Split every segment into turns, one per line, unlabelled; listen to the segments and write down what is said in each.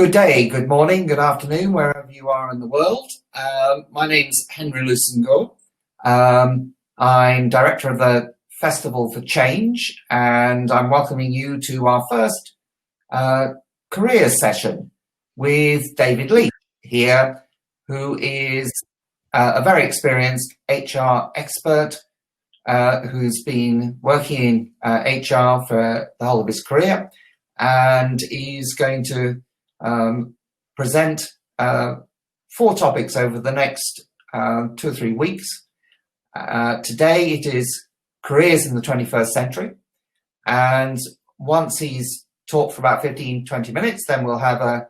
Good day, good morning, good afternoon, wherever you are in the world. My name's Henry Lusengo. I'm director of the Festival for Change, and I'm welcoming you to our first career session with David Leech here, who is a very experienced HR expert who's been working in HR for the whole of his career, and he's going to present 4 topics over the next 2 or 3 weeks. Today it is careers in the 21st century, and once he's talked for about 15-20 minutes, then we'll have a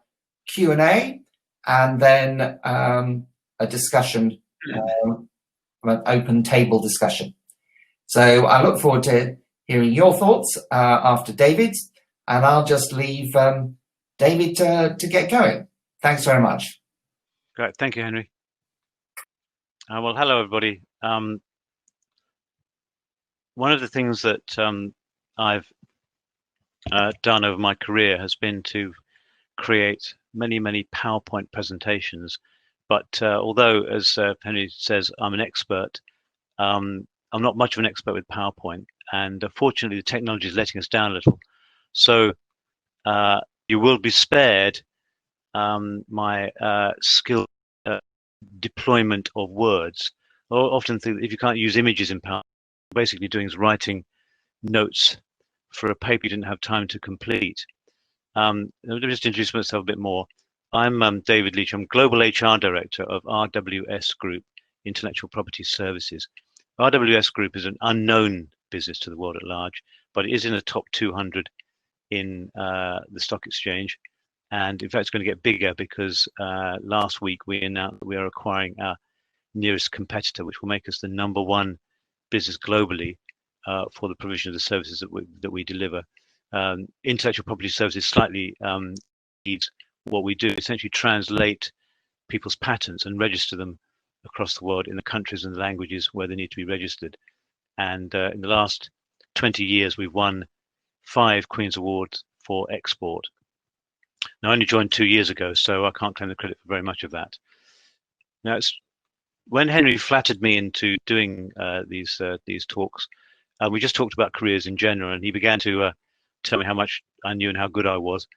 Q&A and then a discussion, an open table discussion. So I look forward to hearing your thoughts after David's, and I'll just leave David to get going. Thanks very much.
Great, thank you, Henry. Well, hello, everybody. One of the things that I've done over my career has been to create many PowerPoint presentations. But although, as Henry says, I'm an expert, I'm not much of an expert with PowerPoint. And fortunately, the technology is letting us down a little. So you will be spared my skill deployment of words. I often think that if you can't use images in PowerPoint, basically doing is writing notes for a paper you didn't have time to complete. Let me just introduce myself a bit more. I'm David Leech. I'm Global HR Director of RWS Group, Intellectual Property Services. RWS Group is an unknown business to the world at large, but it is in the top 200 in the stock exchange. And in fact, it's going to get bigger because last week we announced that we are acquiring our nearest competitor, which will make us the #1 business globally for the provision of the services that we deliver. Intellectual property services slightly needs what we do, essentially translate people's patents and register them across the world in the countries and the languages where they need to be registered. And in the last 20 years, we've won 5 Queen's Awards for export. Now, I only joined 2 years ago, so I can't claim the credit for very much of that. Now, when Henry flattered me into doing these talks, we just talked about careers in general, and he began to tell me how much I knew and how good I was.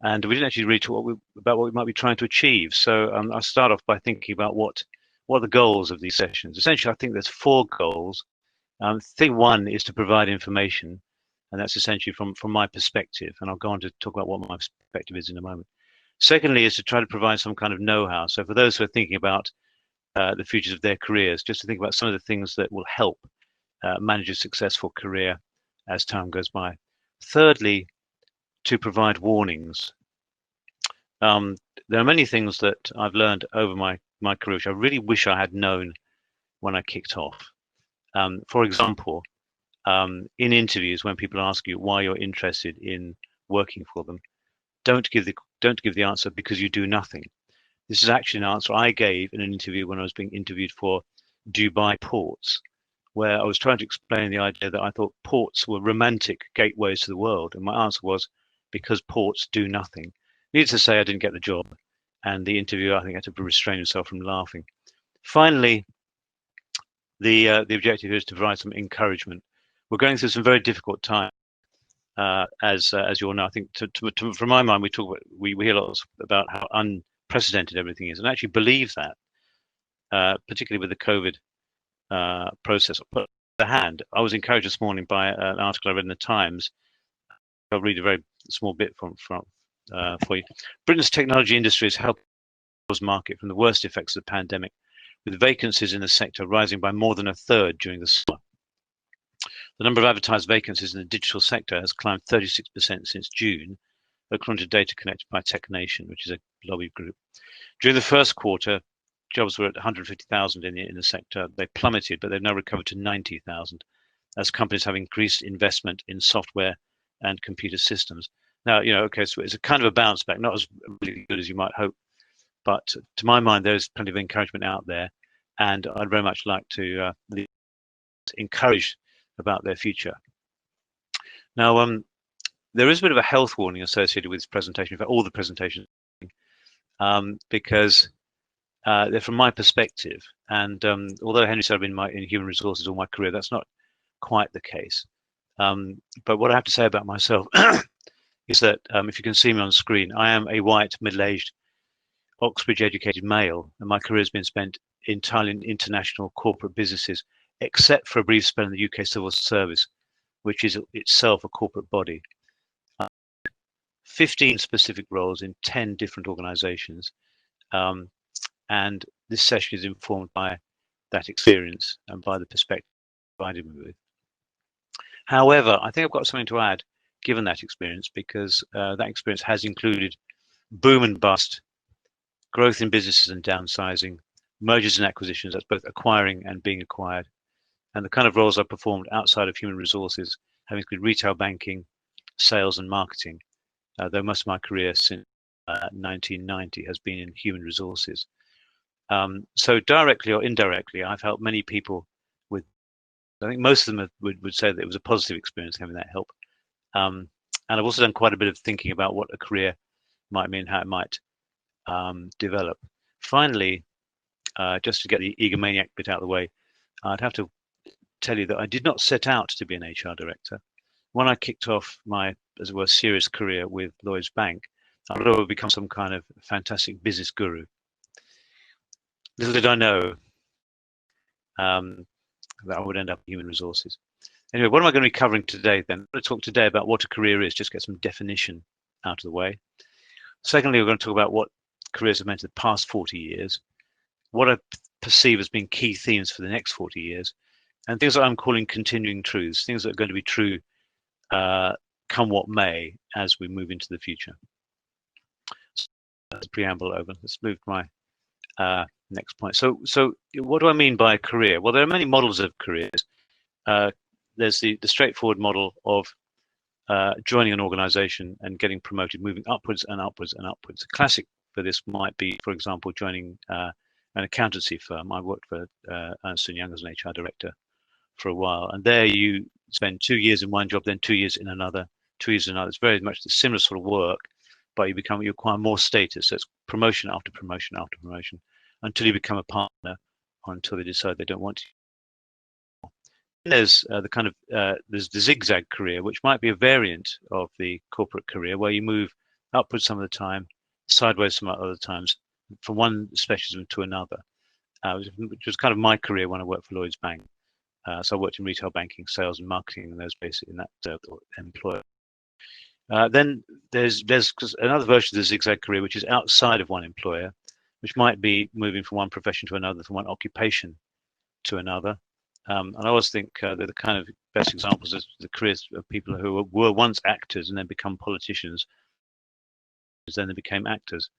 And we didn't actually really talk about what we might be trying to achieve. So I'll start off by thinking about what are the goals of these sessions. Essentially, I think there's 4 goals. Thing 1 is to provide information, and that's essentially from my perspective, and I'll go on to talk about what my perspective is in a moment. Secondly is to try to provide some kind of know-how. So for those who are thinking about the futures of their careers, just to think about some of the things that will help manage a successful career as time goes by. Thirdly, to provide warnings. There are many things that I've learned over my career which I really wish I had known when I kicked off. For example, in interviews, when people ask you why you're interested in working for them, don't give the answer because you do nothing. This is actually an answer I gave in an interview when I was being interviewed for Dubai ports, where I was trying to explain the idea that I thought ports were romantic gateways to the world, and my answer was because ports do nothing. Needless to say, I didn't get the job, and the interviewer, I think, had to restrain himself from laughing. Finally, the objective is to provide some encouragement. We're going through some very difficult times, as you all know. I think, from my mind, we hear lots about how unprecedented everything is, and I actually believe that, particularly with the COVID process. But on the other hand, I was encouraged this morning by an article I read in the Times. I'll read a very small bit from for you. Britain's technology industry has helped the market from the worst effects of the pandemic, with vacancies in the sector rising by more than 1/3 during the summer. The number of advertised vacancies in the digital sector has climbed 36% since June, according to data collected by TechNation, which is a lobby group. During the first quarter, jobs were at 150,000 in the sector. They plummeted, but they've now recovered to 90,000 as companies have increased investment in software and computer systems. Now, okay, so it's a kind of a bounce back, not as really good as you might hope, but to my mind, there's plenty of encouragement out there, and I'd very much like to encourage about their future. Now, there is a bit of a health warning associated with this presentation. In fact, all the presentations because they're from my perspective. And although Henry said I've been in human resources all my career, that's not quite the case. But what I have to say about myself is that if you can see me on screen, I am a white, middle-aged, Oxbridge-educated male, and my career has been spent entirely in international corporate businesses, except for a brief spell in the UK civil service, which is itself a corporate body. 15 specific roles in 10 different organizations. And this session is informed by that experience and by the perspective provided me with. However, I think I've got something to add, given that experience, because that experience has included boom and bust, growth in businesses and downsizing, mergers and acquisitions, that's both acquiring and being acquired, and the kind of roles I've performed outside of human resources have included retail banking, sales and marketing, though most of my career since 1990 has been in human resources. So directly or indirectly, I've helped many people with, I think most of them would say that it was a positive experience having that help. And I've also done quite a bit of thinking about what a career might mean, how it might develop. Finally, just to get the egomaniac bit out of the way, I'd have to tell you that I did not set out to be an HR director. When I kicked off my, as it were, serious career with Lloyds Bank, I thought I would become some kind of fantastic business guru. Little did I know that I would end up in human resources. Anyway, what am I going to be covering today then? I'm going to talk today about what a career is, just get some definition out of the way. Secondly, we're going to talk about what careers have meant in the past 40 years, what I perceive as being key themes for the next 40 years, and things that I'm calling continuing truths, things that are going to be true come what may as we move into the future. So that's the preamble over. Let's move to my next point. So what do I mean by a career? Well, there are many models of careers. There's the straightforward model of joining an organization and getting promoted, moving upwards and upwards and upwards. A classic for this might be, for example, joining an accountancy firm. I worked for Ernst & Young as an HR director for a while, and there you spend 2 years in one job, then 2 years in another, 2 years in another. It's very much the similar sort of work, but you acquire more status. So it's promotion after promotion after promotion until you become a partner, or until they decide they don't want to. There's the kind of there's the zigzag career, which might be a variant of the corporate career, where you move upwards some of the time, sideways some other times, from one specialism to another, which was kind of my career when I worked for Lloyds Bank. So I worked in retail banking, sales and marketing, and those basically in that employer. Then there's another version of the zigzag career, which is outside of one employer, which might be moving from one profession to another, from one occupation to another. And I always think that the kind of best examples is the careers of people who were once actors and then become politicians, then they became actors.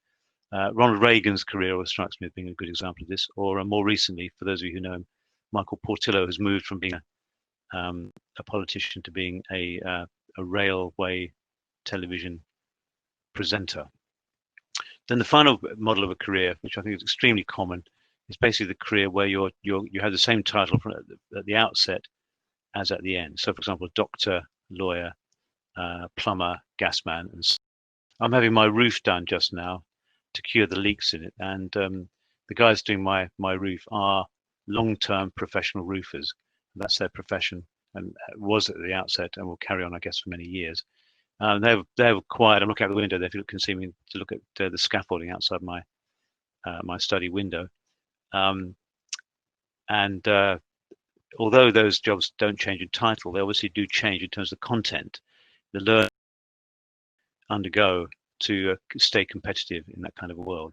Ronald Reagan's career always strikes me as being a good example of this, or more recently, for those of you who know him, Michael Portillo has moved from being a politician to being a railway television presenter. Then the final model of a career, which I think is extremely common, is basically the career where you have the same title from at the outset as at the end. So, for example, doctor, lawyer, plumber, gasman, and so I'm having my roof done just now to cure the leaks in it, and the guys doing my roof are long-term professional roofers. That's their profession, and was at the outset, and will carry on, I guess, for many years. They're quiet. I'm looking out the window there. If you can see me, to look at the scaffolding outside my my study window. Although those jobs don't change in title, they obviously do change in terms of content, the learning undergo to stay competitive in that kind of a world.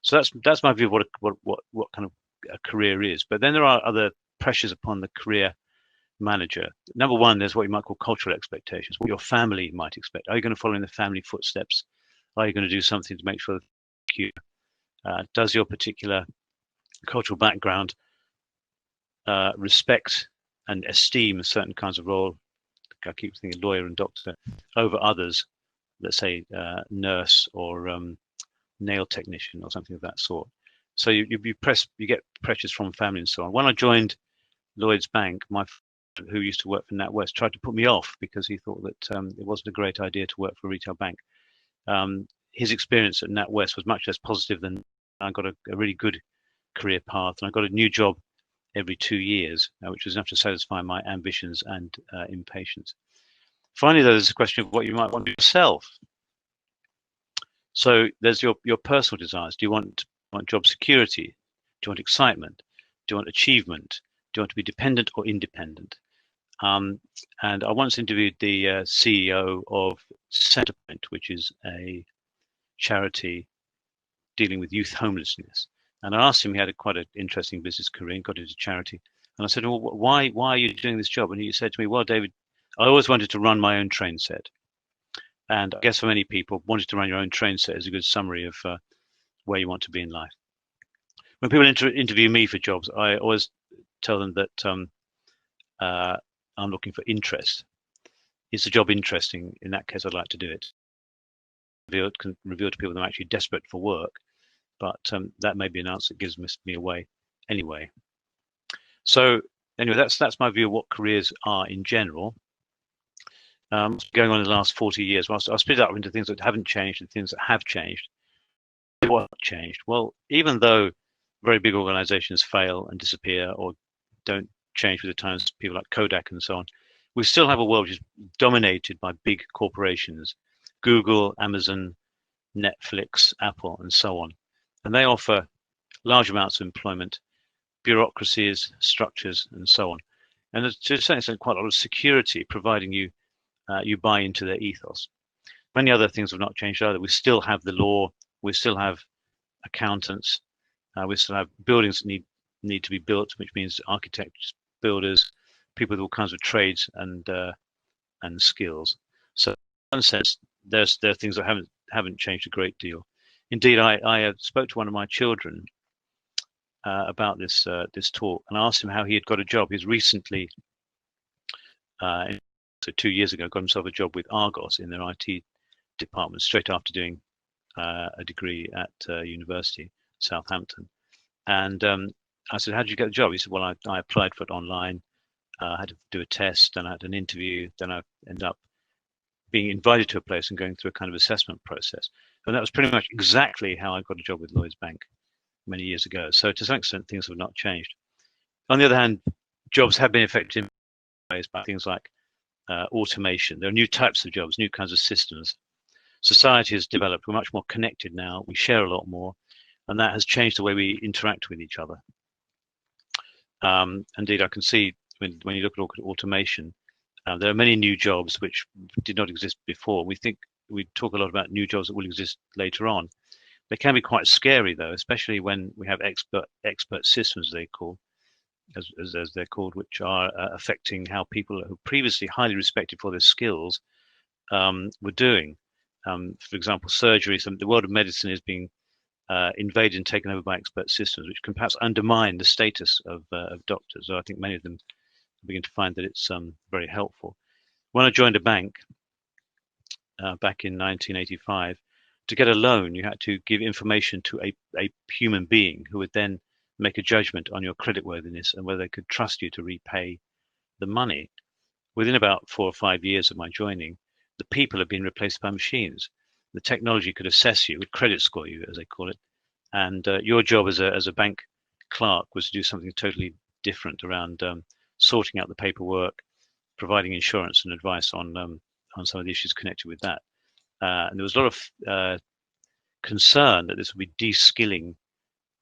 So that's my view of what kind of a career is. But then there are other pressures upon the career manager. Number one, there's what you might call cultural expectations, what your family might expect. Are you going to follow in the family footsteps? Are you going to do something to make sure that you does your particular cultural background respect and esteem certain kinds of role? I keep thinking lawyer and doctor over others, let's say nurse or nail technician or something of that sort. So you get pressures from family and so on. When I joined Lloyds Bank, my friend who used to work for NatWest tried to put me off because he thought that it wasn't a great idea to work for a retail bank. his experience at NatWest was much less positive than I got a really good career path, and I got a new job every 2 years, which was enough to satisfy my ambitions and impatience. Finally, though, there's a question of what you might want yourself. So there's your personal desires. Do you want job security? Do you want excitement? Do you want achievement? Do you want to be dependent or independent? And I once interviewed the CEO of Centrepoint, which is a charity dealing with youth homelessness. And I asked him, he had quite an interesting business career and got into charity. And I said, well, why are you doing this job? And he said to me, well, David, I always wanted to run my own train set. And I guess for many people, wanting to run your own train set is a good summary of where you want to be in life. When people interview me for jobs, I always tell them that I'm looking for interest. Is the job interesting? In that case, I'd like to do it. It can reveal to people that I'm actually desperate for work, but that may be an answer that gives me away anyway. So anyway, that's my view of what careers are in general. Going on in the last 40 years, well, I'll split it up into things that haven't changed and things that have changed. What changed? Well, even though very big organizations fail and disappear or don't change with the times, people like Kodak and so on, we still have a world which is dominated by big corporations, Google, Amazon, Netflix, Apple, and so on. And they offer large amounts of employment, bureaucracies, structures, and so on. And to a certain extent, quite a lot of security, providing you buy into their ethos. Many other things have not changed either. We still have the law, we still have accountants, we still have buildings that need to be built, which means architects, builders, people with all kinds of trades and skills. So in one sense, there are things that haven't changed a great deal. Indeed, I spoke to one of my children about this talk, and I asked him how he had got a job. He's recently, so 2 years ago, got himself a job with Argos in their IT department straight after doing a degree at University Southampton. And I said, how did you get the job? He said, well, I applied for it online. I had to do a test, and I had an interview. Then I ended up being invited to a place and going through a kind of assessment process. And that was pretty much exactly how I got a job with Lloyds Bank many years ago. So to some extent, things have not changed. On the other hand, jobs have been affected in ways by things like automation. There are new types of jobs, new kinds of systems. Society has developed. We're much more connected now. We share a lot more, and that has changed the way we interact with each other. Indeed, I can see when you look at automation, there are many new jobs which did not exist before. We talk a lot about new jobs that will exist later on. They can be quite scary, though, especially when we have expert systems, as they're called, which are affecting how people who previously highly respected for their skills were doing. For example, surgery. The world of medicine is being invaded and taken over by expert systems, which can perhaps undermine the status of doctors. So I think many of them begin to find that it's very helpful. When I joined a bank back in 1985, to get a loan, you had to give information to a human being who would then make a judgment on your creditworthiness and whether they could trust you to repay the money. Within about 4 or 5 years of my joining, the people have been replaced by machines. The technology could assess you, would credit score you, as they call it, and your job as a bank clerk was to do something totally different around sorting out the paperwork, providing insurance and advice on some of the issues connected with that. And there was a lot of concern that this would be de-skilling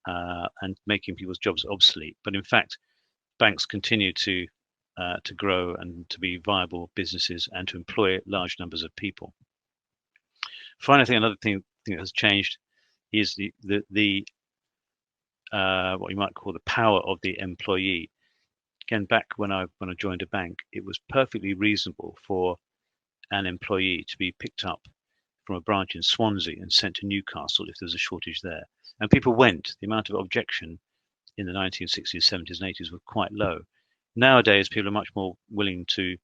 and making people's jobs obsolete. But in fact, banks continue to grow and to be viable businesses and to employ large numbers of people. Finally, I think another thing that has changed is the what you might call the power of the employee. Again, back when I joined a bank, it was perfectly reasonable for an employee to be picked up from a branch in Swansea and sent to Newcastle if there was a shortage there. And people went. The amount of objection in the 1960s, 70s, and 80s were quite low. Nowadays, people are much more willing to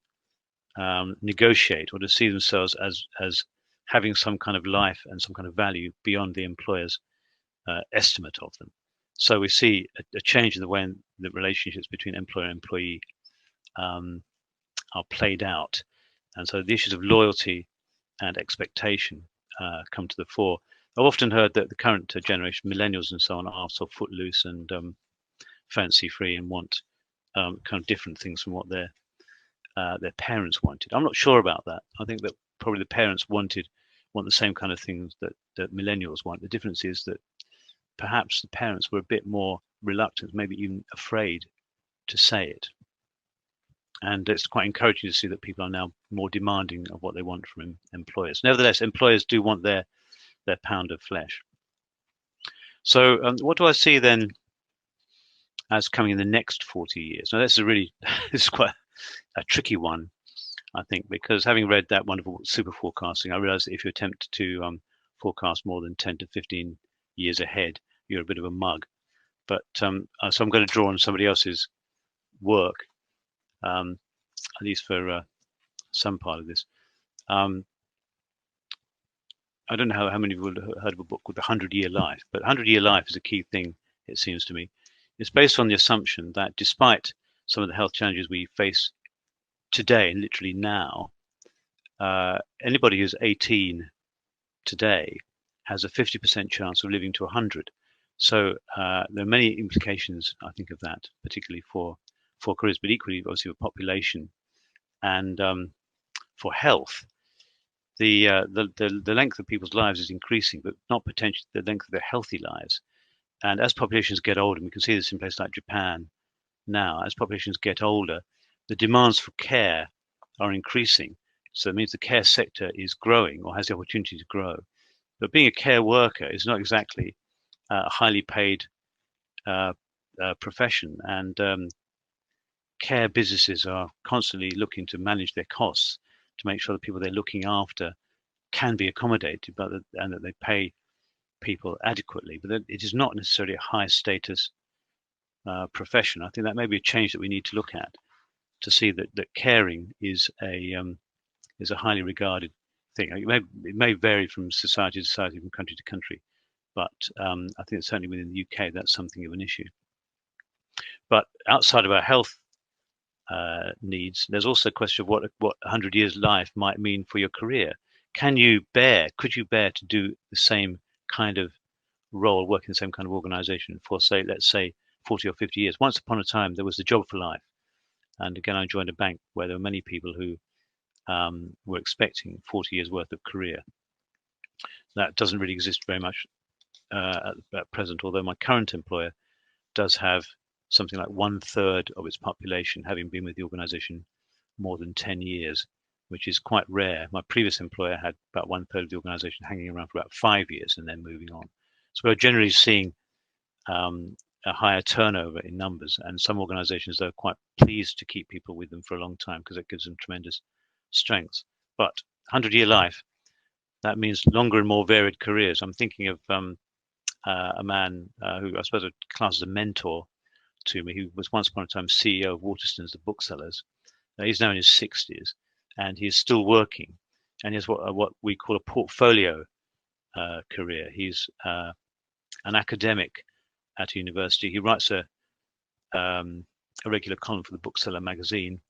negotiate or to see themselves as having some kind of life and some kind of value beyond the employer's estimate of them. So we see a change in the way the relationships between employer and employee are played out. And so the issues of loyalty and expectation come to the fore. I've often heard that the current generation, millennials and so on, are sort of footloose and fancy free and want kind of different things from what their parents wanted. I'm not sure about that. I think that probably the parents want the same kind of things that millennials want. The difference is that perhaps the parents were a bit more reluctant, maybe even afraid to say it. And it's quite encouraging to see that people are now more demanding of what they want from employers. Nevertheless, employers do want their pound of flesh. So what do I see then as coming in the next 40 years? Now, this is quite a tricky one, I think, because having read that wonderful Super Forecasting, I realized that if you attempt to forecast more than 10 to 15 years ahead, you're a bit of a mug. But so I'm going to draw on somebody else's work, at least for some part of this. I don't know how many of you have heard of a book called The 100-Year Life, but 100-Year Life is a key thing, it seems to me. It's based on the assumption that despite some of the health challenges we face today, and literally now, anybody who's 18 today has a 50% chance of living to 100. So there are many implications, I think, of that, particularly for careers, but equally, obviously, for population and for health. The length of people's lives is increasing, but not potentially the length of their healthy lives. And as populations get older, and we can see this in places like Japan now, as populations get older, the demands for care are increasing. So it means the care sector is growing or has the opportunity to grow. But being a care worker is not exactly a highly paid profession, and care businesses are constantly looking to manage their costs to make sure the people they're looking after can be accommodated, and that they pay people adequately. But it is not necessarily a high status profession. I think that may be a change that we need to look at, to see that caring is a highly regarded thing. It may vary from society to society, from country to country, but I think certainly within the UK that's something of an issue. But outside of our health needs, there's also a question of what 100 years life might mean for your career. Could you bear to do the same kind of role, work in the same kind of organization for, let's say 40 or 50 years? Once upon a time, there was the job for life. And again, I joined a bank where there were many people who were expecting 40 years worth of career. That doesn't really exist very much at present, although my current employer does have something like 1/3 of its population having been with the organization more than 10 years, which is quite rare. My previous employer had about 1/3 of the organization hanging around for about 5 years and then moving on. So we're generally seeing a higher turnover in numbers, and some organizations are quite pleased to keep people with them for a long time because it gives them tremendous strengths. But 100-year life, that means longer and more varied careers. I'm thinking of a man who I suppose I'd class as a mentor to me, who was once upon a time CEO of Waterstones, the booksellers. He's now in his 60s, and he is still working, and he has what we call a portfolio career. He's an academic at a university. He writes a regular column for the Bookseller magazine,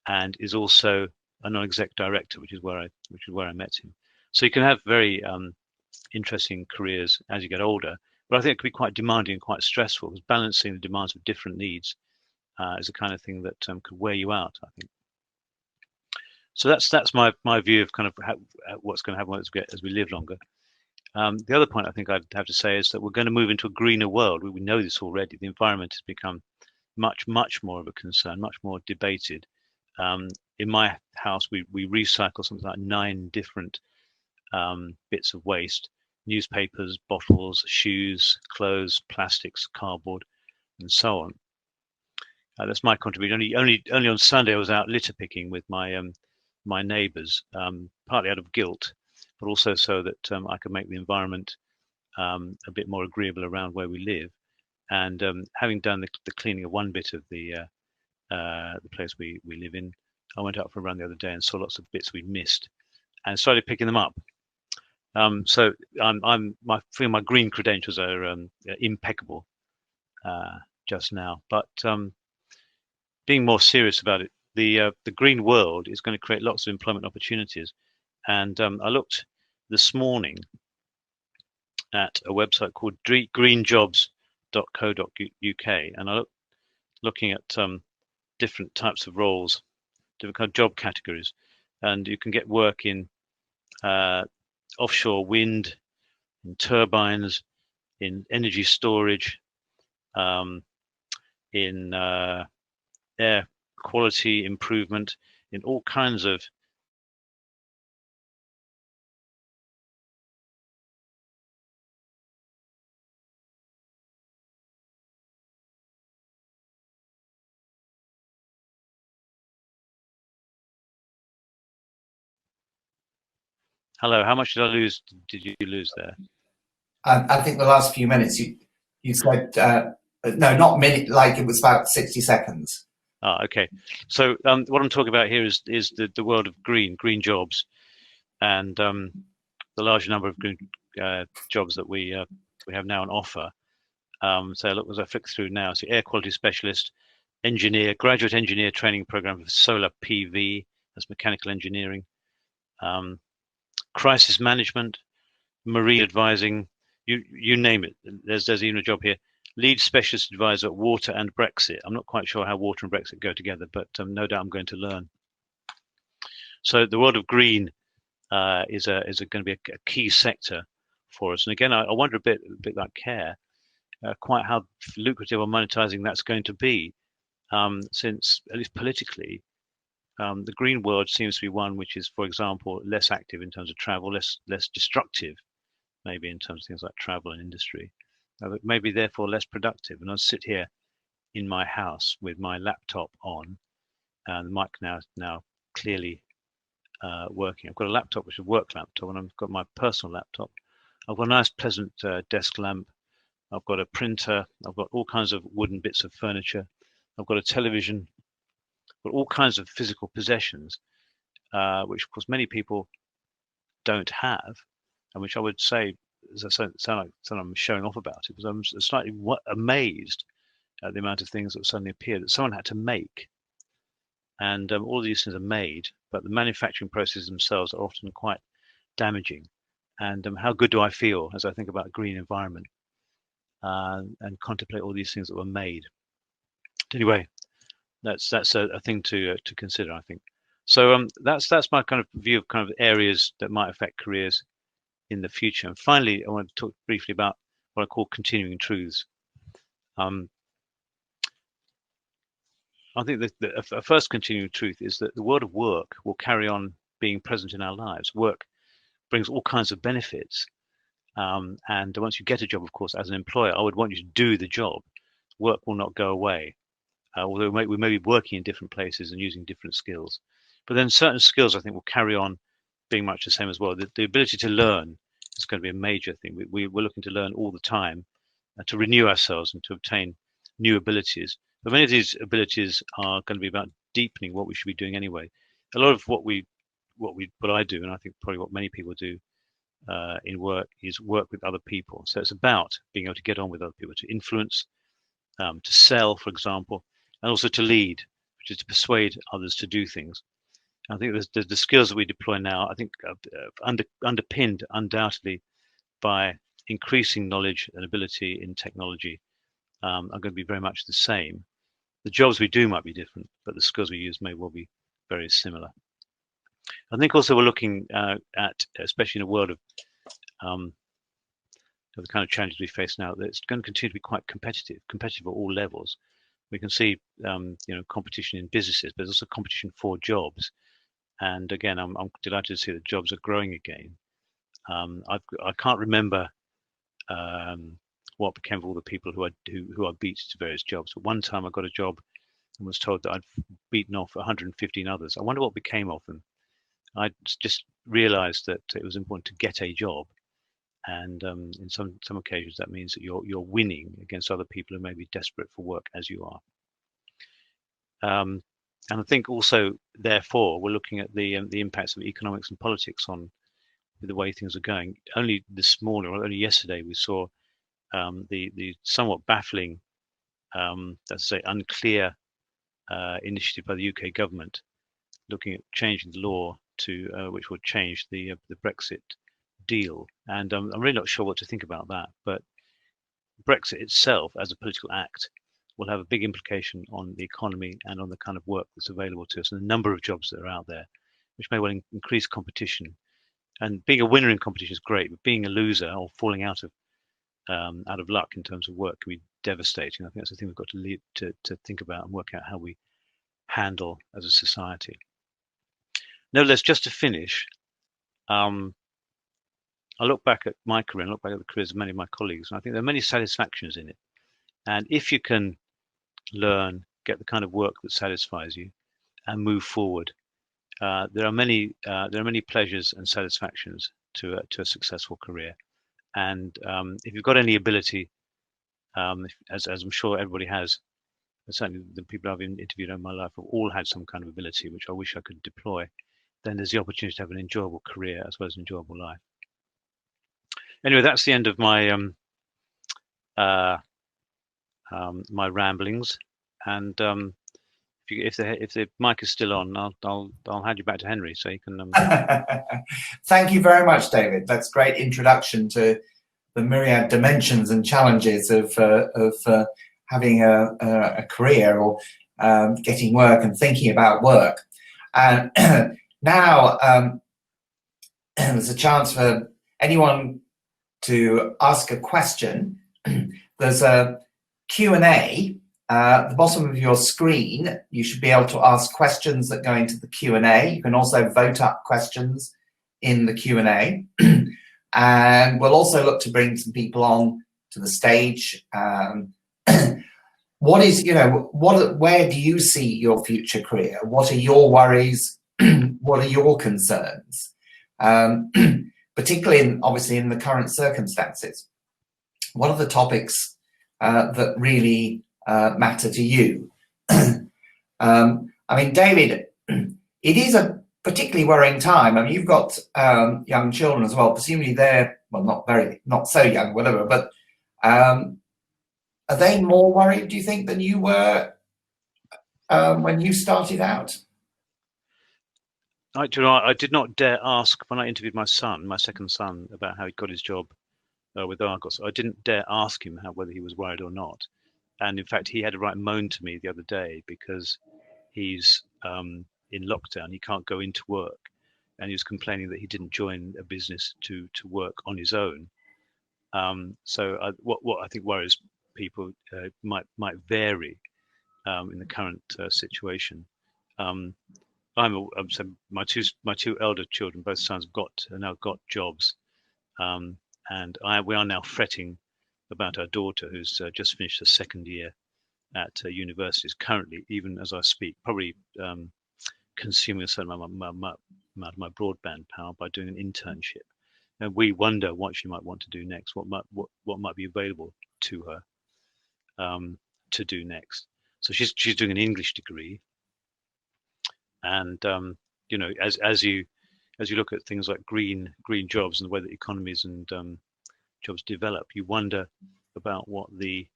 and is also a non-exec director, which is where I met him. So you can have very interesting careers as you get older, but I think it could be quite demanding and quite stressful, because balancing the demands of different needs is the kind of thing that could wear you out, I think. So that's my view of kind of what's going to happen as we live longer. The other point I think I'd have to say is that we're going to move into a greener world. We know this already. The environment has become much more of a concern, much more debated. In my house, we recycle something like 9 different bits of waste: newspapers, bottles, shoes, clothes, plastics, cardboard, and so on. That's my contribution. Only on Sunday I was out litter picking with my neighbours, partly out of guilt, but also so that I could make the environment a bit more agreeable around where we live. And having done the cleaning of one bit of the place we live in, I went out for a run the other day and saw lots of bits we'd missed, and started picking them up. So I feel my green credentials are impeccable just now. But being more serious about it, the green world is going to create lots of employment opportunities. And I looked this morning at a website called greenjobs.co.uk, and I looking at different types of roles, different kind of job categories, and you can get work in offshore wind, in turbines, in energy storage, in air quality improvement, in all kinds of Hello, how much did I lose? Did you lose there?
I think the last few minutes you said no, not minute, like it was about 60 seconds.
Okay. So what I'm talking about here is the world of green jobs, and the large number of green jobs that we have now on offer. So look, as I flick through now, so air quality specialist, engineer, graduate engineer training program for solar PV, that's mechanical engineering, crisis management, marine advising, you name it. There's even a job here. Lead specialist advisor at water and Brexit. I'm not quite sure how water and Brexit go together, but no doubt I'm going to learn. So the world of green is going to be a key sector for us. And again, I wonder a bit like care, quite how lucrative or monetizing that's going to be, since at least politically, the green world seems to be one which is, for example, less active in terms of travel, less destructive, maybe in terms of things like travel and industry, but maybe therefore less productive. And I sit here in my house with my laptop on, and the mic now clearly working. I've got a laptop which is a work laptop, and I've got my personal laptop. I've got a nice, pleasant desk lamp. I've got a printer. I've got all kinds of wooden bits of furniture. I've got a television. I've got all kinds of physical possessions, which of course many people don't have, and which I would say, as I sound like I'm showing off about it, because I'm slightly amazed at the amount of things that suddenly appear that someone had to make. And all of these things are made, but the manufacturing processes themselves are often quite damaging. And how good do I feel as I think about a green environment and contemplate all these things that were made? Anyway, that's a thing to consider, I think. So that's my kind of view of kind of areas that might affect careers in the future. And finally, I want to talk briefly about what I call continuing truths. I think that a first continuing truth is that the world of work will carry on being present in our lives. Work brings all kinds of benefits. And once you get a job, of course, as an employer, I would want you to do the job. Work will not go away, although we may be working in different places and using different skills. But then certain skills, I think, will carry on being much the same as well. The ability to learn is going to be a major thing. We're looking to learn all the time, to renew ourselves and to obtain new abilities. But many of these abilities are going to be about deepening what we should be doing anyway. A lot of what I do, and I think probably what many people do in work, is work with other people. So it's about being able to get on with other people, to influence, to sell, for example, and also to lead, which is to persuade others to do things. I think the skills that we deploy now, I think, underpinned undoubtedly by increasing knowledge and ability in technology, are going to be very much the same. The jobs we do might be different, but the skills we use may well be very similar. I think also we're looking at, especially in a world of the kind of challenges we face now, that it's going to continue to be quite competitive at all levels. We can see, competition in businesses, but there's also competition for jobs. And again, I'm delighted to see that jobs are growing again. I can't remember what became of all the people who are beat to various jobs. But one time I got a job and was told that I'd beaten off 115 others. I wonder what became of them. I just realized that it was important to get a job. And in some occasions, that means that you're winning against other people who may be desperate for work as you are. And I think also, therefore, we're looking at the impacts of economics and politics on the way things are going. Only this morning, or only yesterday, we saw the somewhat baffling, let's say, unclear initiative by the UK government looking at changing the law to which would change the Brexit deal, and I'm really not sure what to think about that. But Brexit itself, as a political act, will have a big implication on the economy and on the kind of work that's available to us and the number of jobs that are out there, which may well increase competition. And being a winner in competition is great, but being a loser or falling out of luck in terms of work can be devastating. I think that's the thing we've got to think about and work out how we handle as a society. Nevertheless, just to finish, I look back at my career and look back at the careers of many of my colleagues, and I think there are many satisfactions in it. And if you can learn, get the kind of work that satisfies you, and move forward, there are many pleasures and satisfactions to a successful career. And if you've got any ability, as I'm sure everybody has, certainly the people I've interviewed over my life have all had some kind of ability which I wish I could deploy, then there's the opportunity to have an enjoyable career as well as an enjoyable life. Anyway, that's the end of my my ramblings, and if the mic is still on, I'll hand you back to Henry so you can.
Thank you very much, David. That's a great introduction to the myriad dimensions and challenges of having a career or getting work and thinking about work. And now there's a chance for anyone to ask a question. There's a Q&A at the bottom of your screen. You should be able to ask questions that go into the Q&A. You can also vote up questions in the Q&A. And we'll also look to bring some people on to the stage. Where do you see your future career? What are your worries? What are your concerns? Particularly, obviously, in the current circumstances. What are the topics that really matter to you? I mean, David, it is a particularly worrying time. I mean, you've got young children as well. Presumably they're, well, not so young, whatever, but are they more worried, do you think, than you were when you started out?
I did not dare ask when I interviewed my second son, about how he got his job with Argos. I didn't dare ask him whether he was worried or not. And in fact, he had a right moan to me the other day because he's in lockdown. He can't go into work, and he was complaining that he didn't join a business to work on his own. So what I think worries people might vary in the current situation. So my two elder children, both sons, have now got jobs, and we are now fretting about our daughter, who's just finished her second year at university, is currently, even as I speak, probably consuming a certain amount of my broadband power by doing an internship. And we wonder what she might want to do next, what might be available to her to do next. So she's doing an English degree, and as you look at things like green jobs and the way that economies and jobs develop, you wonder about what the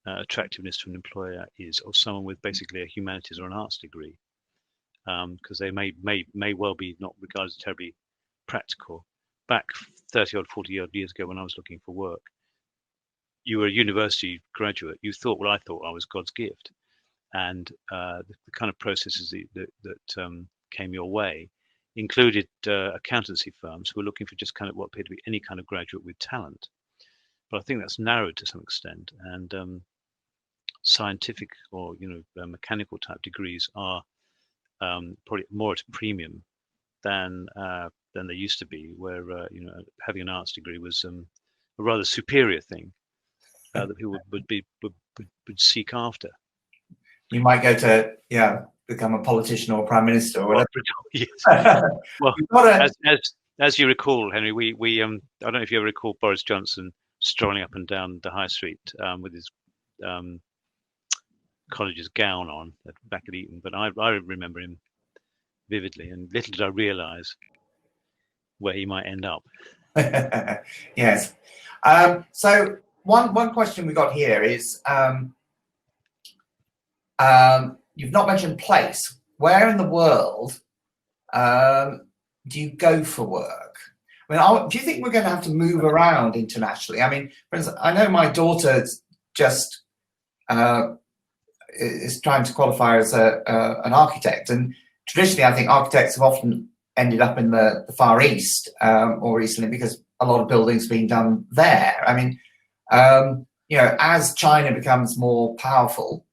attractiveness to an employer is, or someone with basically a humanities or an arts degree, because they may well be not regarded as terribly practical. Back 30 odd, 40 odd years ago, when I was looking for work, you were a university graduate. You thought, well, I thought I was God's gift, and the kind of processes that came your way included accountancy firms who were looking for just kind of what appeared to be any kind of graduate with talent. But I think that's narrowed to some extent, and scientific or mechanical type degrees are probably more at a premium than they used to be, where having an arts degree was a rather superior thing that people would seek after. You
might go to become a politician or prime minister or whatever.
Yes. Well, as you recall, Henry, we I don't know if you ever recall Boris Johnson strolling up and down the high street with his college's gown on back at Eton, but I remember him vividly, and little did I realise where he might end up.
Yes. So one question we got here is, you've not mentioned place. Where in the world do you go for work? I mean, do you think we're going to have to move around internationally? I mean, for instance, I know my daughter just is trying to qualify as an architect, and traditionally, I think architects have often ended up in the Far East more recently because a lot of buildings being done there. I mean, you know, as China becomes more powerful,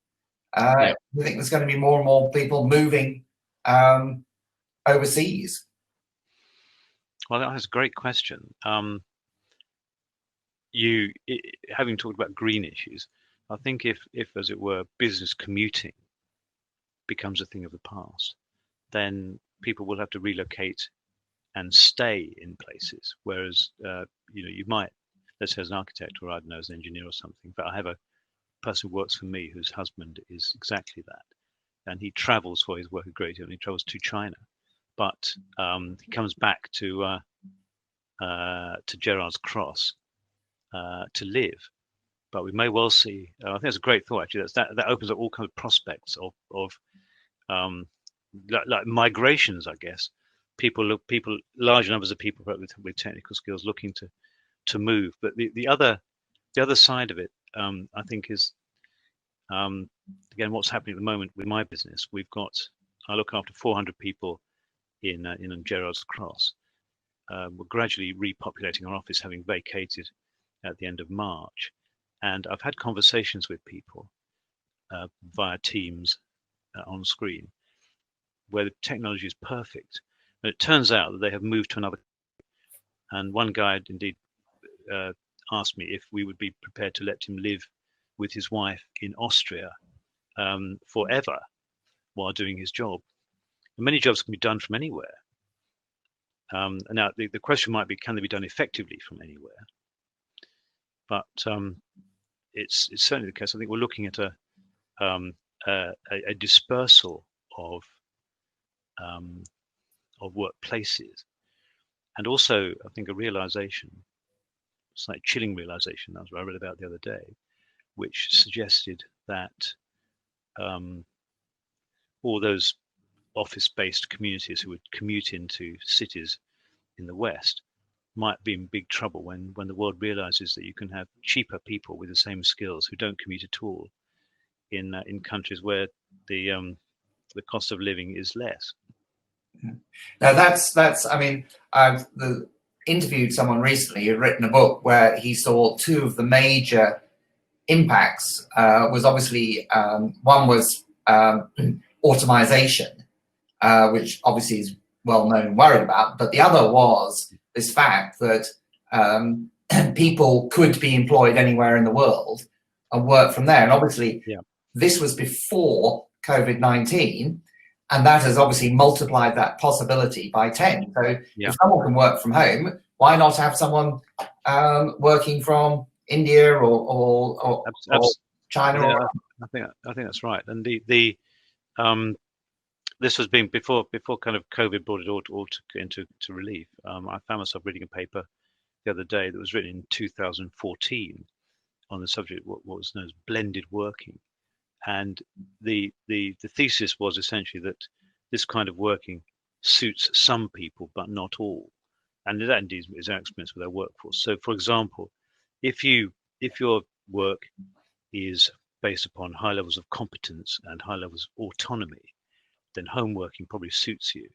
I think there's going to be more and more people moving overseas.
Well, that's a great question. Having talked about green issues, I think if, as it were, business commuting becomes a thing of the past, then people will have to relocate and stay in places. Whereas, you know, you might, let's say as an architect, or I don't know, as an engineer or something, but I have a person who works for me whose husband is exactly that. And he travels for his work at Great Deal, and he travels to China. But he comes back to Gerrard's Cross to live. But we may well see. I think that's a great thought. Actually, that opens up all kinds of prospects of like migrations, I guess. Large numbers of people with technical skills looking to move. But the other side of it, I think, is again what's happening at the moment with my business. I look after 400 people in Gerrard's Cross. We're gradually repopulating our office, having vacated at the end of March, and I've had conversations with people via Teams on screen where the technology is perfect, and it turns out that they have moved to another. And one guy indeed asked me if we would be prepared to let him live with his wife in Austria forever while doing his job. And many jobs can be done from anywhere. Now, the question might be, can they be done effectively from anywhere? But it's certainly the case. I think we're looking at a dispersal of workplaces, and also I think a realization, slightly chilling realization, that's what I read about the other day, which suggested that all those office-based communities who would commute into cities in the West might be in big trouble when the world realizes that you can have cheaper people with the same skills who don't commute at all in countries where the cost of living is less.
Now that's. I mean, I've interviewed someone recently who'd written a book where he saw two of the major impacts. Was obviously one was automation, which obviously is well known and worried about, but the other was this fact that people could be employed anywhere in the world and work from there. And obviously, this was before COVID-19. And that has obviously multiplied that possibility by 10. So if someone can work from home, why not have someone working from India or China?
I think that's right. And this was being before kind of COVID brought it all into relief. I found myself reading a paper the other day that was written in 2014 on the subject what was known as blended working. And the thesis was essentially that this kind of working suits some people, but not all. And that indeed is our experience with our workforce. So, for example, if your work is based upon high levels of competence and high levels of autonomy, then home working probably suits you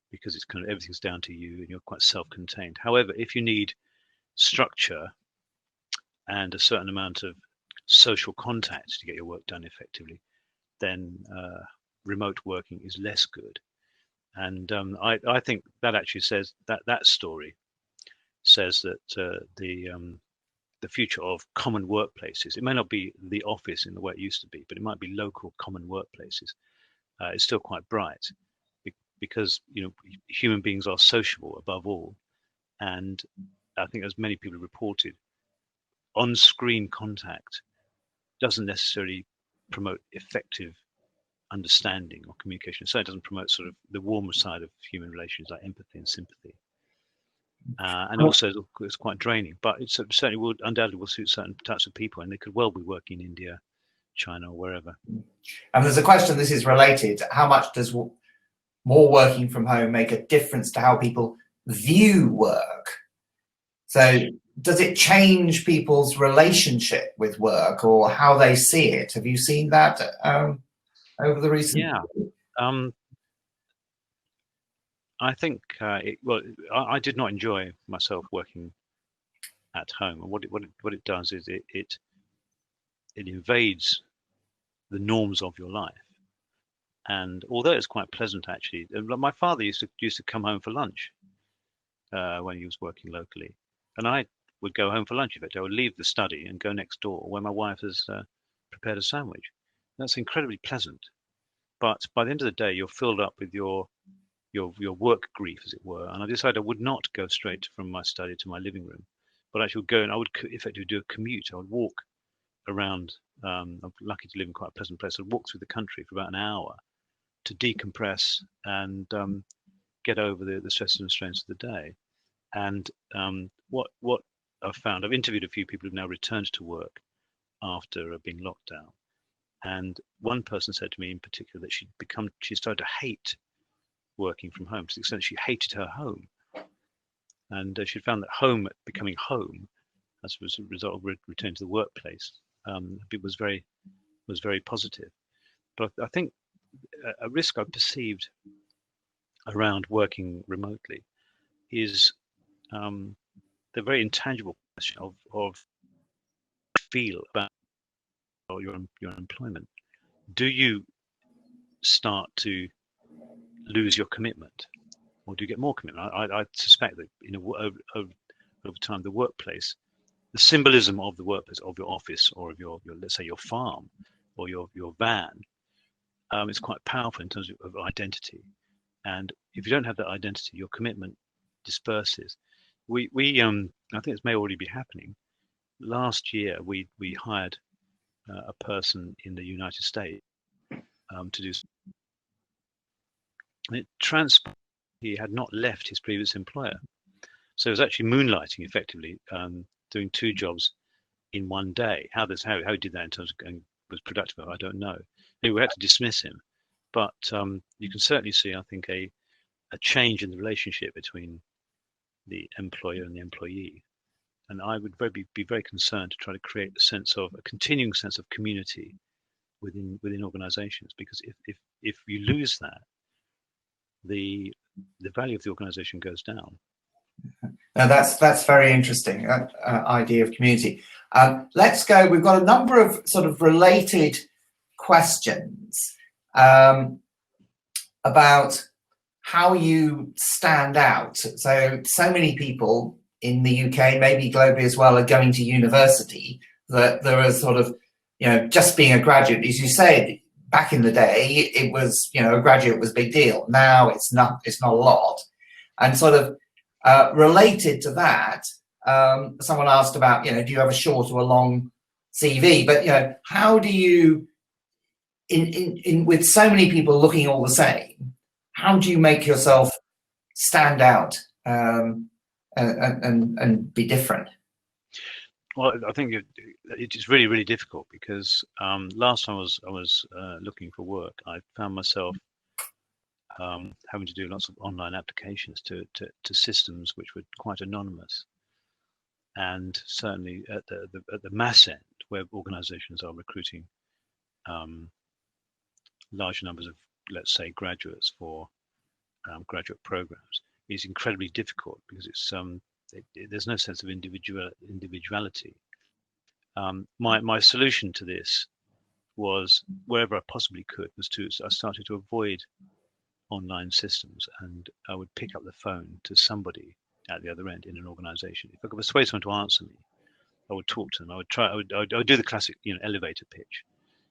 because it's kind of everything's down to you and you're quite self-contained. However, if you need structure and a certain amount of social contact to get your work done effectively, then remote working is less good. And I think that actually says that story says that the future of common workplaces, it may not be the office in the way it used to be, but it might be local common workplaces. It's still quite bright because human beings are sociable above all, and I think as many people reported, on-screen contact doesn't necessarily promote effective understanding or communication. So it doesn't promote sort of the warmer side of human relations like empathy and sympathy. And also it's quite draining, but it certainly undoubtedly will suit certain types of people, and they could well be working in India, China, or wherever.
And there's a question, this is related, how much does more working from home make a difference to how people view work? So does it change people's relationship with work or how they see it? Have you seen that over the recent?
Yeah. I think I did not enjoy myself working at home, and what it does is it invades the norms of your life. And although it's quite pleasant, actually, my father used to come home for lunch when he was working locally, and I would go home for lunch. In fact, I would leave the study and go next door where my wife has prepared a sandwich. That's incredibly pleasant. But by the end of the day, you're filled up with your work grief, as it were. And I decided I would not go straight from my study to my living room, but actually would go and I would effectively do a commute. I would walk around. I'm lucky to live in quite a pleasant place. I'd walk through the country for about an hour to decompress and get over the stresses and strains of the day. And what I've found, I've interviewed a few people who've now returned to work after being locked down. And one person said to me in particular that she started to hate working from home to the extent she hated her home. And she found that home becoming home as a result of returning to the workplace, it was very positive. But I think a risk I've perceived around working remotely is the very intangible question of feel about your employment. Do you start to lose your commitment, or do you get more commitment? I suspect that over time, the workplace, the symbolism of the workplace, of your office, or of your let's say your farm, or your van, is quite powerful in terms of identity. And if you don't have that identity, your commitment disperses. We I think this may already be happening. Last year, we hired a person in the United States to do. And it transpired he had not left his previous employer, so it was actually moonlighting effectively, doing two jobs in one day. How he did that in terms of going was productive, I don't know. We had to dismiss him, but you can certainly see, I think, a change in the relationship between the employer and the employee. And I would be very concerned to try to create a continuing sense of community within organizations, because if you lose that, the value of the organization goes down.
Now that's very interesting, idea of community. Let's go. We've got a number of sort of related questions about how you stand out. So many people in the UK, maybe globally as well, are going to university. That there are sort of, just being a graduate, as you said, back in the day, it was, a graduate was a big deal. Now it's not a lot. And sort of related to that, someone asked about, do you have a short or a long CV? But, how do you, in with so many people looking all the same, how do you make yourself stand out and be different?
Well, I think it's really, really difficult, because last time I was looking for work, I found myself having to do lots of online applications to systems which were quite anonymous, and certainly at the mass end, where organisations are recruiting large numbers of, let's say, graduates for graduate programs, is incredibly difficult, because it's there's no sense of individuality. My solution to this was, wherever I possibly could, I started to avoid online systems, and I would pick up the phone to somebody at the other end in an organization. If I could persuade someone to answer me, I would talk to them. I would do the classic, elevator pitch.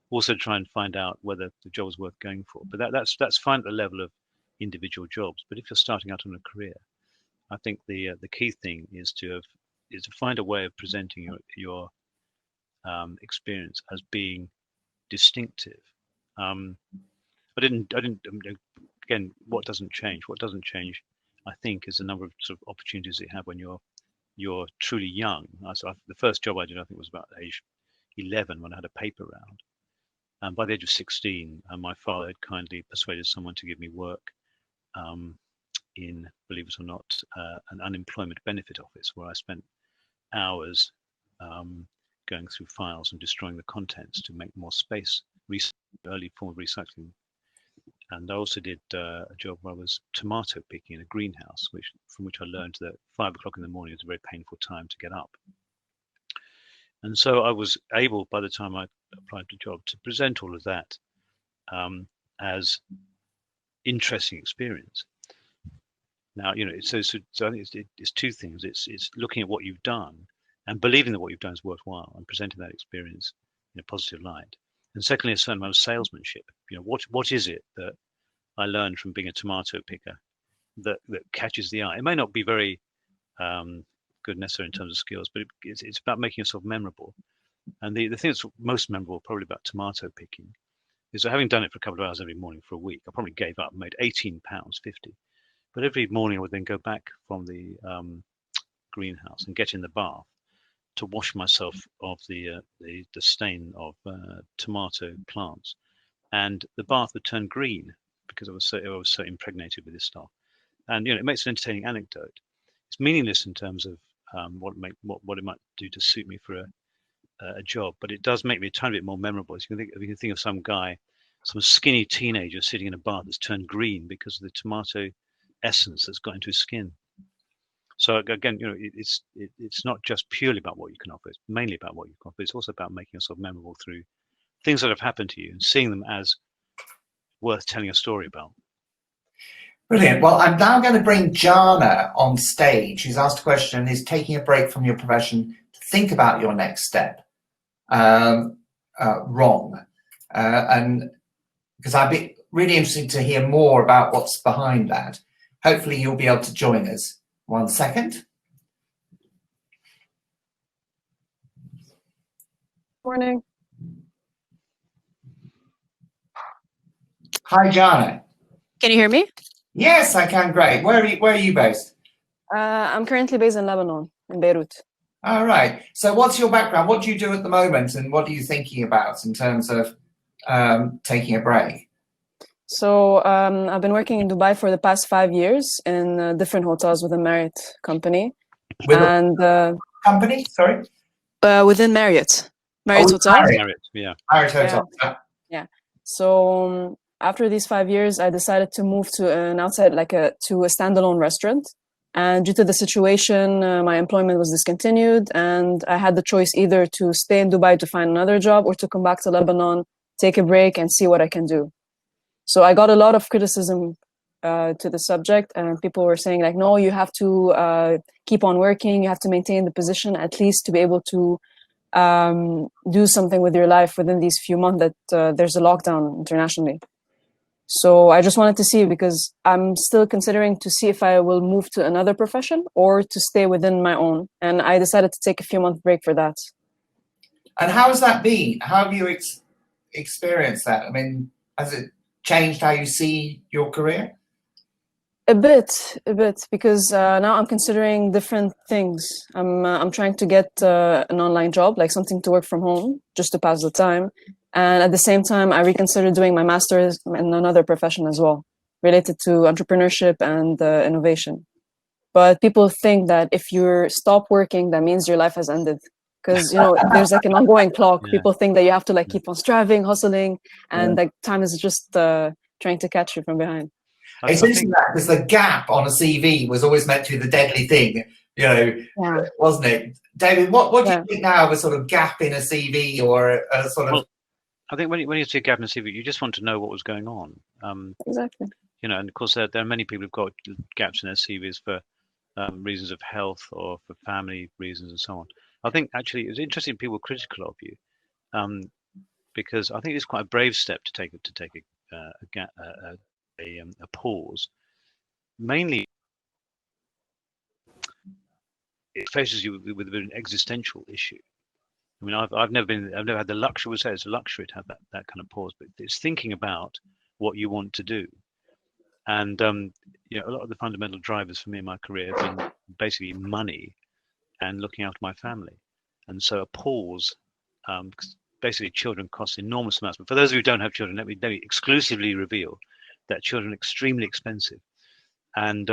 Also try and find out whether the job was worth going for. But that's fine at the level of individual jobs. But if you're starting out on a career, I think the key thing is to find a way of presenting your experience as being distinctive. I didn't. Again, what doesn't change? What doesn't change, I think, is the number of sort of opportunities that you have when you're truly young. The first job I did, I think, was about age 11, when I had a paper round. And by the age of 16, my father had kindly persuaded someone to give me work in, believe it or not, an unemployment benefit office where I spent hours going through files and destroying the contents to make more space, early form of recycling. And I also did a job where I was tomato picking in a greenhouse, from which I learned that 5 o'clock in the morning is a very painful time to get up. And so I was able, by the time I applied for the job, to present all of that as interesting experience. Now, you know, so I think it's two things. It's looking at what you've done and believing that what you've done is worthwhile and presenting that experience in a positive light. And secondly, a certain amount of salesmanship. You know, what is it that I learned from being a tomato picker that catches the eye? It may not be very good necessarily in terms of skills, but it's about making yourself memorable. And the thing that's most memorable probably about tomato picking is that having done it for a couple of hours every morning for a week, I probably gave up, made £18.50. But every morning I would then go back from the greenhouse and get in the bath to wash myself of the stain of tomato plants, and the bath would turn green because I was so impregnated with this stuff. And you know, it makes an entertaining anecdote. It's meaningless in terms of what it might do to suit me for a job, but it does make me a tiny bit more memorable. As you can think of some guy, some skinny teenager sitting in a bath that's turned green because of the tomato essence that's got into his skin. So again, you know, it's not just purely about what you can offer. It's mainly about what you can offer. It's also about making yourself memorable through things that have happened to you and seeing them as worth telling a story about.
Brilliant. Well, I'm now going to bring Jana on stage, who's asked a question: is taking a break from your profession to think about your next step wrong? And because I'd be really interested to hear more about what's behind that. Hopefully you'll be able to join us. 1 second.
Morning.
Hi, Jana.
Can you hear me?
Yes, I can. Great. Where are you based?
I'm currently based in Lebanon, in Beirut.
All right. So what's your background? What do you do at the moment? And what are you thinking about in terms of taking a break?
So I've been working in Dubai for the past 5 years in different hotels with a Marriott company.
Company? Sorry?
Within Marriott. Marriott Hotel?
Marriott, yeah.
Marriott Hotel.
Yeah. So after these 5 years, I decided to move to an outside, to a standalone restaurant. And due to the situation, my employment was discontinued, and I had the choice either to stay in Dubai to find another job or to come back to Lebanon, take a break, and see what I can do. So I got a lot of criticism to the subject, and people were saying like, no, you have to keep on working, you have to maintain the position at least to be able to do something with your life within these few months that there's a lockdown internationally. So I just wanted to see, because I'm still considering to see if I will move to another profession or to stay within my own. And I decided to take a few month break for that.
And how has that been? How have you experienced that? I mean, has it changed how you see your career?
A bit, because now I'm considering different things. I'm trying to get an online job, like something to work from home, just to pass the time. And at the same time, I reconsidered doing my master's in another profession as well, related to entrepreneurship and innovation. But people think that if you stop working, that means your life has ended. Because, you know, there's like an ongoing clock.
Yeah.
People think that you have to like keep on striving, hustling, and like time is just trying to catch you from behind.
It's interesting that because the gap on a CV was always meant to be the deadly thing, you know, wasn't it? David, what do you think now of a sort of gap in a CV or a sort of...
Well, I think when you see a gap in a CV, you just want to know what was going on.
Exactly.
You know, and of course there are many people who've got gaps in their CVs for reasons of health or for family reasons and so on. I think actually it's interesting people were critical of you because I think it's quite a brave step to take a pause. Mainly, it faces you with a bit of an existential issue. I mean, I've never had the luxury. We'll say it's a luxury to have that kind of pause, but it's thinking about what you want to do. And you know, a lot of the fundamental drivers for me in my career have been basically money and looking after my family. And so a pause, because basically children cost enormous amounts. But for those of you who don't have children, let me exclusively reveal that children are extremely expensive. And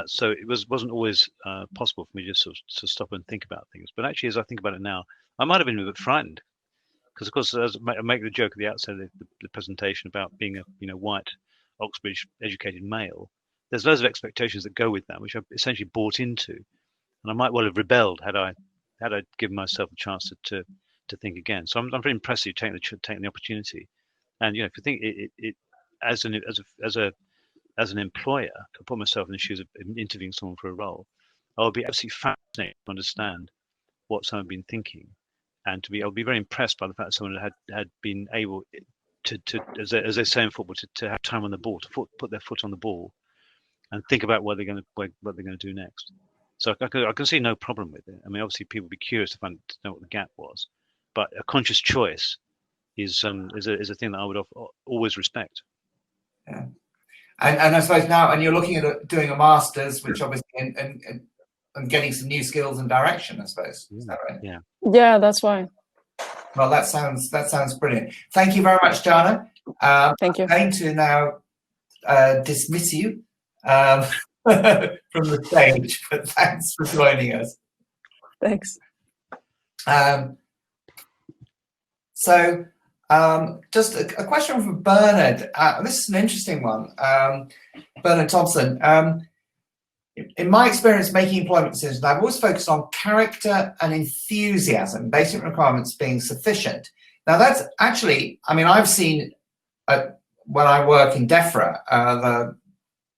so it wasn't always possible for me just to stop and think about things. But actually, as I think about it now, I might have been a bit frightened because, of course, as I make the joke at the outset of the presentation about being a white Oxbridge-educated male. There's loads of expectations that go with that, which I've essentially bought into, and I might well have rebelled had I given myself a chance to think again. So I'm very impressed with you taking the opportunity. And if you think it as an employer, to put myself in the shoes of interviewing someone for a role, I would be absolutely fascinated to understand what someone had been thinking, and I would be very impressed by the fact that someone had been able to as they say in football, to have time on the ball, to put their foot on the ball, and think about what they're going to do next. So I can see no problem with it. I mean, obviously people would be curious to know what the gap was, but a conscious choice is a thing that I would always respect.
Yeah. And I suppose now, and you're looking at doing a master's, which obviously, and getting some new skills and direction, I suppose. Is that right?
Yeah.
Yeah, that's why.
Well, that sounds brilliant. Thank you very much, Jana.
Thank you.
I'm going to now dismiss you from the stage, but thanks for joining us.
Thanks.
So just a question from Bernard. This is an interesting one. Bernard Thompson. In my experience making employment decisions, I've always focused on character and enthusiasm, basic requirements being sufficient. Now that's actually, I mean, I've seen when I work in DEFRA, the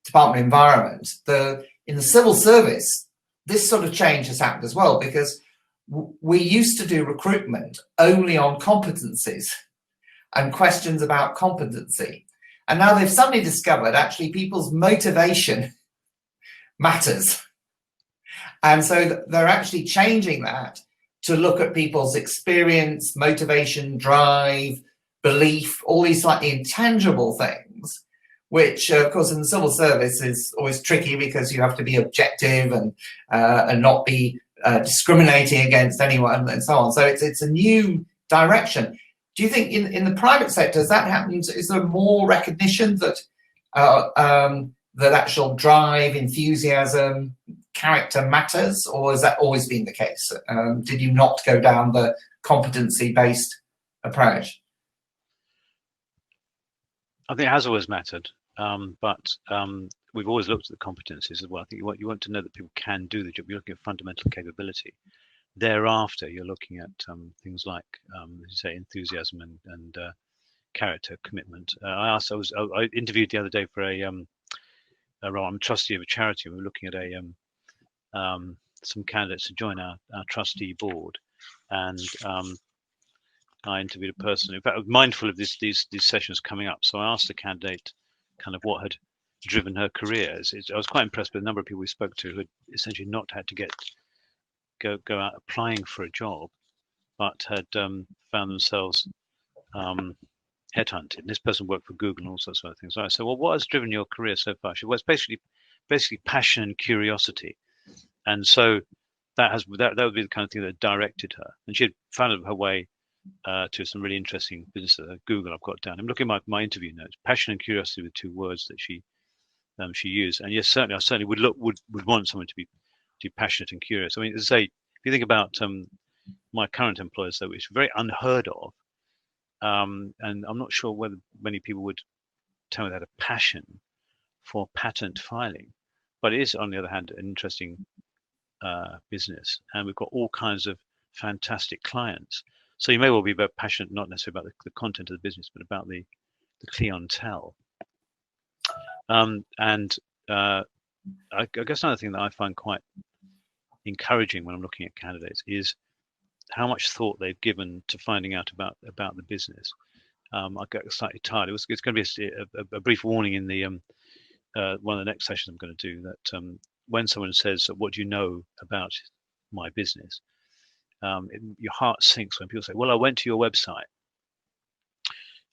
Department of Environment, in the civil service, this sort of change has happened as well, because we used to do recruitment only on competencies and questions about competency. And now they've suddenly discovered actually people's motivation matters. And so they're actually changing that to look at people's experience, motivation, drive, belief, all these slightly intangible things, which of course in the civil service is always tricky because you have to be objective and not be discriminating against anyone and so on. So it's a new direction. Do you think in the private sector, has that happened? Is there more recognition that that actual drive, enthusiasm, character matters, or has that always been the case? Did you not go down the competency-based approach?
I think it has always mattered, but we've always looked at the competencies as well. I think you want to know that people can do the job. You're looking at fundamental capability. Thereafter, you're looking at things like, as you say, enthusiasm and character, commitment. I interviewed the other day for a role. I'm a trustee of a charity. We were looking at some candidates to join our trustee board, and I interviewed a person. In fact, I was mindful of these sessions coming up, so I asked the candidate kind of what had driven her career. I was quite impressed with the number of people we spoke to who had essentially not had to go out applying for a job, but had found themselves headhunted. And this person worked for Google and all sorts of other things. So I said, well, what has driven your career so far? She said, well, it's basically passion and curiosity. And so that would be the kind of thing that directed her. And she had found her way to some really interesting business at Google. I've got down. I'm looking at my interview notes. Passion and curiosity were two words that she used. And yes, I certainly would want someone to be passionate and curious. I mean, as I say, if you think about my current employers, though, it's very unheard of. And I'm not sure whether many people would tell me they had a passion for patent filing, but it is, on the other hand, an interesting business, and we've got all kinds of fantastic clients. So you may well be very passionate, not necessarily about the content of the business, but about the clientele. And I guess another thing that I find quite encouraging when I'm looking at candidates is how much thought they've given to finding out about the business. I got slightly tired. It's going to be a brief warning in the one of the next sessions I'm going to do, that when someone says, what do you know about my business? Your heart sinks when people say, well, I went to your website.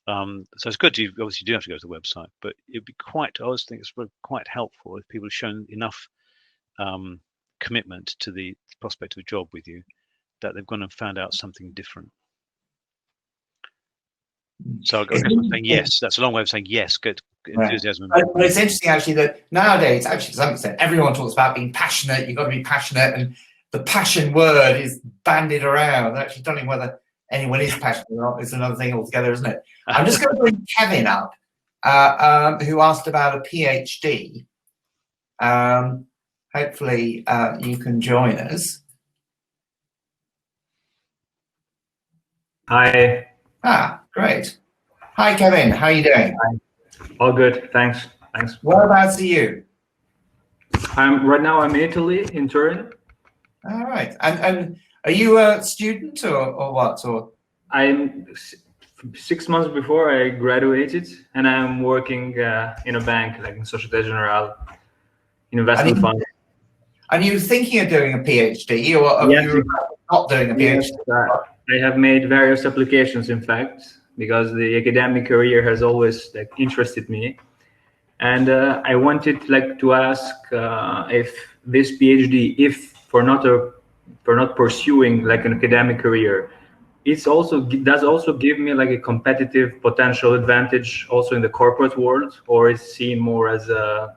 So it's good. You obviously do have to go to the website, but it'd be I always think it's quite helpful if people have shown enough commitment to the prospect of a job with you that they've gone and found out something different. So I guess
It's
I'm saying yes. That's a long way of saying yes. Good enthusiasm.
Right. But it's interesting actually that nowadays, actually to some extent, everyone talks about being passionate. You've got to be passionate, and the passion word is bandied around. Actually, don't know whether anyone is passionate or not. It's another thing altogether, isn't it? I'm just going to bring Kevin up, who asked about a PhD. Hopefully, you can join us.
Hi.
Great. Hi, Kevin. How are you doing?
Hi. All good. Thanks.
Whereabouts are you?
Right now I'm in Italy, in Turin.
All right. And are you a student or what? Or
I'm 6 months before I graduated, and I'm working in a bank, like in Societe Generale, investment fund.
Are you thinking of doing a PhD, or are
Yes,
you not doing a PhD?
Yes, I have made various applications, in fact, because the academic career has always interested me, and I wanted to ask if this PhD, if for not pursuing an academic career, does also give me a competitive potential advantage also in the corporate world, or is seen more as a,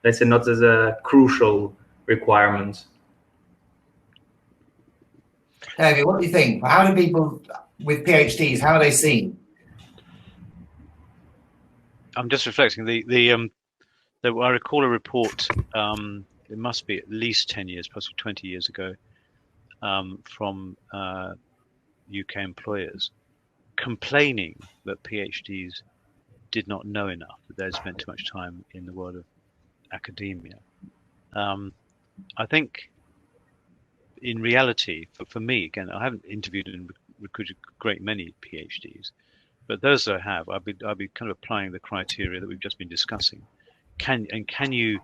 let's say, not as a crucial requirement?
David, what do you think? How do people with PhDs, how are they seen?
I'm just reflecting. I recall a report. It must be at least 10 years, possibly 20 years ago, from UK employers complaining that PhDs did not know enough, that they spent too much time in the world of academia. I think in reality, for me, again, I haven't interviewed and recruited a great many PhDs, but those that I have, I'll be kind of applying the criteria that we've just been discussing. Can you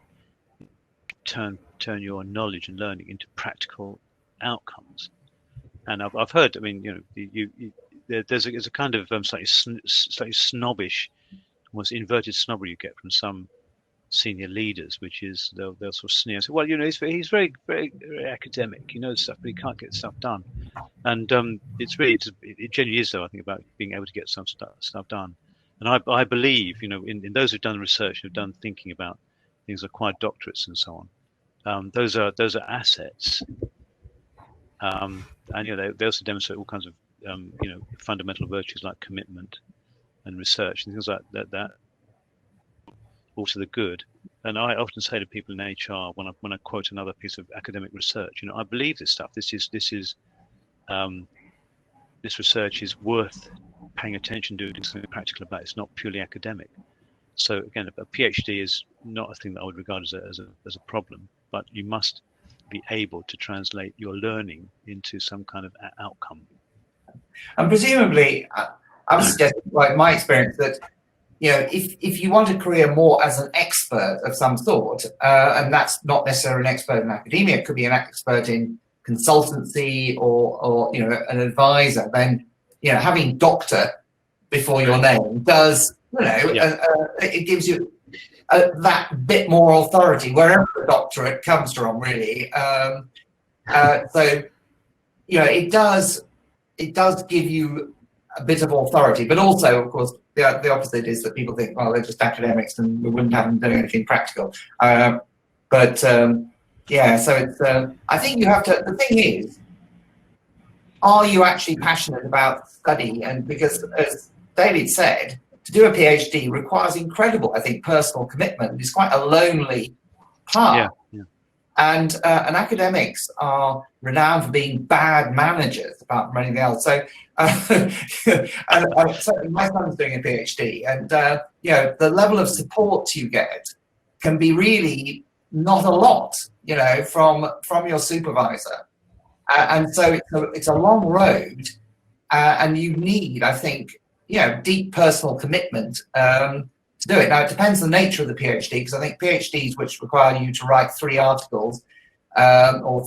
turn your knowledge and learning into practical outcomes? And I've heard, I mean, there's a kind of slightly snobbish, almost inverted snobbery you get from some senior leaders, which is they'll sort of sneer and say, well, he's very, very, very academic, he knows stuff, but he can't get stuff done. And it genuinely is, though, I think, about being able to get some stuff done. And I believe, in those who've done research, who've done thinking about things, acquired doctorates and so on, those are assets. And they also demonstrate all kinds of fundamental virtues like commitment and research and things like that. Also the good. And I often say to people in HR when I quote another piece of academic research, I believe this stuff. This research is worth paying attention to, doing something practical about. It's not purely academic. So again, a PhD is not a thing that I would regard as a problem, but you must be able to translate your learning into some kind of outcome.
And presumably, I would suggest, like my experience, that if you want a career more as an expert of some sort, and that's not necessarily an expert in academia, it could be an expert in consultancy or an advisor, then having doctor before your name does it gives you that bit more authority wherever the doctorate comes from, really. So it does give you a bit of authority, but also, of course, the opposite is that people think, well, they're just academics and we wouldn't have them doing anything practical. So it's I think you have to, the thing is, are you actually passionate about study? And because, as David said, to do a PhD requires incredible, I think, personal commitment. It's quite a lonely path.
Yeah.
And academics are renowned for being bad managers, apart from anything else. So, certainly my son's doing a PhD, and the level of support you get can be really not a lot, from your supervisor. And so it's a long road, and you need, I think, deep personal commitment to do it. Now, it depends on the nature of the PhD, because I think PhDs which require you to write 3 articles or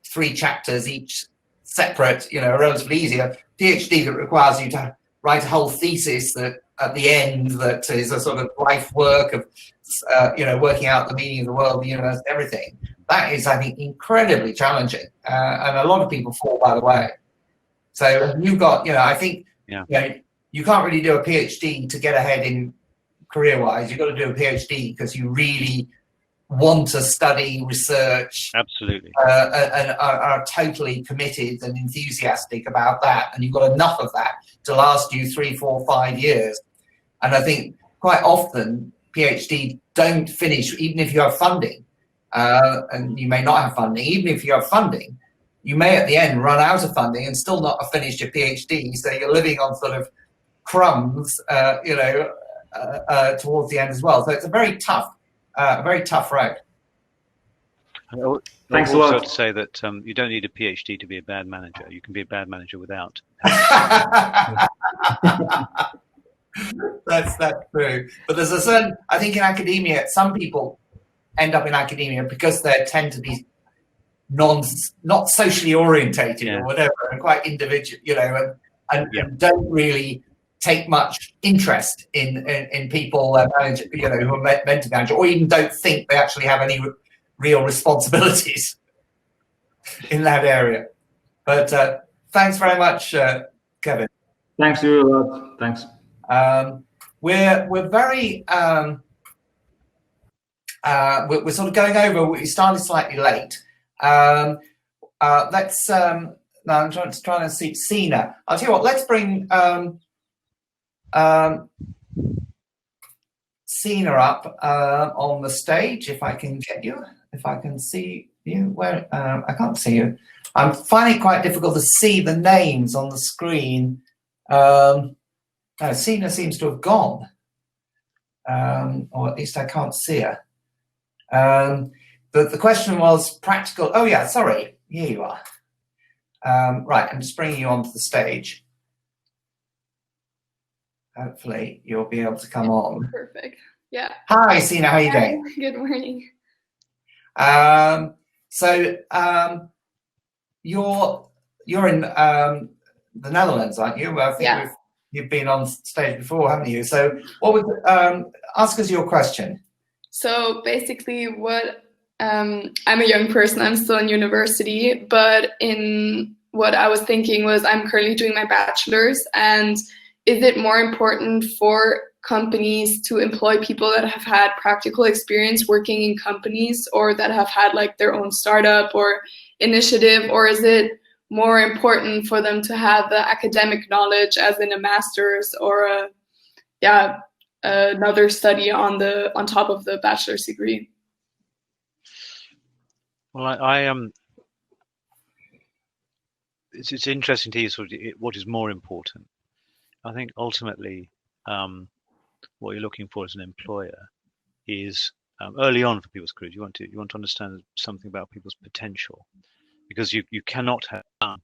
3 chapters, each separate, are relatively easier. PhD that requires you to write a whole thesis that at the end that is a sort of life work of, working out the meaning of the world, the universe, everything. That is, I think, incredibly challenging, and a lot of people fall by the way. So you've got, I think, you can't really do a PhD to get ahead in career-wise. You've got to do a PhD because you really want to study, research,
Absolutely.
and are totally committed and enthusiastic about that. And you've got enough of that to last you 3, 4, 5 years. And I think quite often PhD don't finish, even if you have funding, and you may not have funding. Even if you have funding, you may at the end run out of funding and still not have finished your PhD. So you're living on sort of crumbs, towards the end as well. So it's a very tough road.
Thanks a
also
lot.
to say that you don't need a PhD to be a bad manager. You can be a bad manager without.
That's true. But there's a certain, I think in academia, some people end up in academia because they tend to be not socially orientated or whatever, and quite individual, and don't really take much interest in people manage, who are meant to manage, or even don't think they actually have any real responsibilities in that area. But thanks very much, Kevin.
Thanks you a lot. Thanks.
We're very we're sort of going over. We started slightly late. Let's no, I'm trying to see Sina. I'll tell you what. Let's bring Sina up on the stage, if I can get you. If I can see you. Where I can't see you. I'm finding it quite difficult to see the names on the screen. No, Sina seems to have gone, or at least I can't see her. The question was practical. Oh yeah, sorry. Here you are. Right, I'm just bringing you onto the stage. Hopefully you'll be able to come on.
Perfect. Yeah.
Hi, Sina. How are you doing?
Good morning.
So you're in the Netherlands, aren't you? I think you've been on stage before, haven't you? So what would ask us your question?
So basically, I'm a young person. I'm still in university, but what I was thinking was I'm currently doing my bachelor's, and is it more important for companies to employ people that have had practical experience working in companies, or that have had like their own startup or initiative, or is it more important for them to have the academic knowledge, as in a master's or another study on top of the bachelor's degree?
Well, it's interesting to hear sort of what is more important. I think ultimately, what you're looking for as an employer is early on for people's careers. You want to understand something about people's potential, because you cannot have done